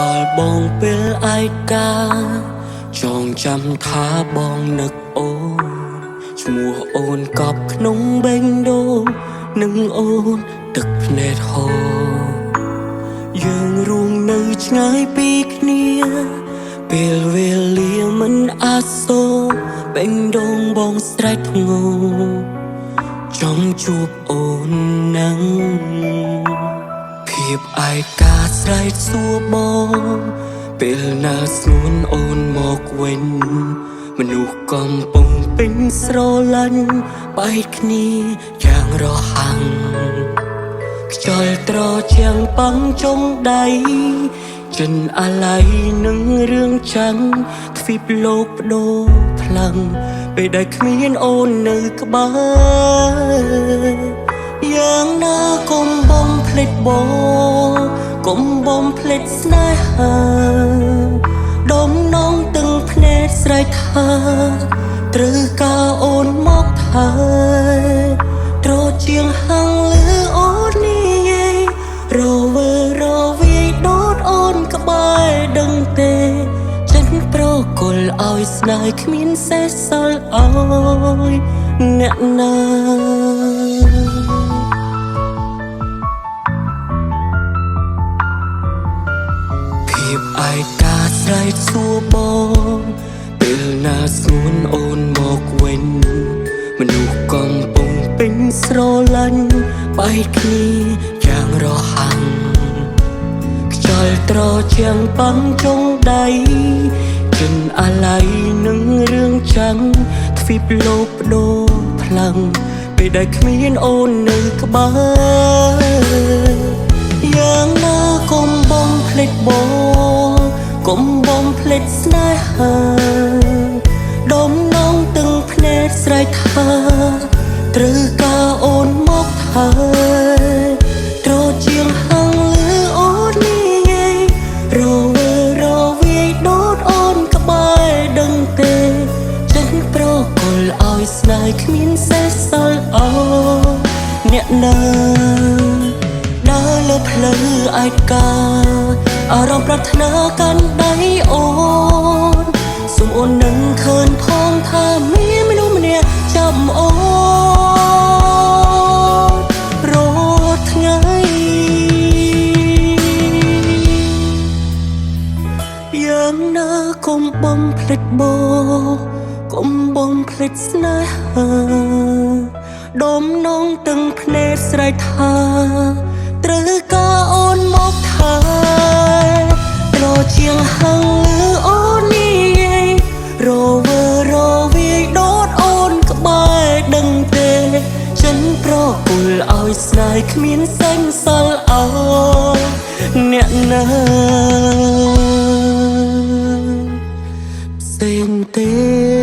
ដល់បងពេលឯកាចងចាំថាបងនឹកអូនឈ្មោះអូនកប់ក្នុងបេងដូងនឹងអូនទឹកភ្នែកហូរយើងរួមនៅឆ្ងាយពីគ្នាពេលវេលាមិនអាចសូរបេងដូងបងស្រែកធ្ងោចង់ជួបអូននឹងភាពឯកាស្រែកសួរបងពេលណាស្ងួនអូនមកវិញមនុស្សកំពុងពេញស្រឡាញ់បែកគ្នាយ៉ាងរហ័ងខ្យល់ត្រជាងប៉ងចុងដៃចិនអាឡ័យនឹងរឿងចាំងទ្វីបលោកបដូរផ្លាំងពេលដែលគ្មានអូននៅក្បែរយ៉ាងណាកុំបំភ្លេចបងកុំបំភ្លេចស្នេហាដុំនងទឹកភ្នែកស្រែកថាត្រូវការអូនមកថែត្រជាងហាំងលឺអូននេះរវើរវាយដូតអូនក្បែរដឹងទេចិនប្រគល់ឲ្យស្នេហ៍គ្មានសេះសល់ឲ្យអ្នកណាភាពឯកាស្រែកសួរបងពេលណាស្ងួនអូនមកវិញមនុស្សកំពុងពេញស្រឡាញ់បែកគ្នាយ៉ាងរហ័ងខ្យល់ត្រជាងប៉ងចុងដៃចិនអាឡ័យនឹងរឿងចាំងទ្វីបលោកបដូរផ្លាំងពេលដែលគ្មានអូននៅក្បែរយ៉ាងណាកុំបំភ្លេចបងកុំបំភ្លេចស្នេហាដុំនងទឹកភ្នែកស្រែកថាត្រូវការអូនមកថែត្រជាងហាំងលឺអូននេះរវើរវាយដូតអូនក្បែរដឹងទេចិនប្រគល់ឲ្យស្នេហ៍គ្មានសេះសល់អូអ្នកណាដើរលើផ្លូវឯកាអារម្មណ៍ប្រាថ្នាកាន់ដៃអូនសូមអូននឹងឃើញផងថាមានមនុស្សម្នាក់ចាំអូនរត់ថ្ងៃយ៉ាងណាកុំបំភ្លេចបងកុំបំភ្លេចស្នេហាដុំនងទឹកភ្នែកស្រែកថាត្រូវការអូនមកថែត្រជាងហាំងលឺអូននេះរវើរវាយដូតអូនក្បែរដឹងទេចិនប្រគល់ឲ្យស្នេហ៍គ្មានសេះសល់ឲ្យអ្នកណាផ្សេងទេ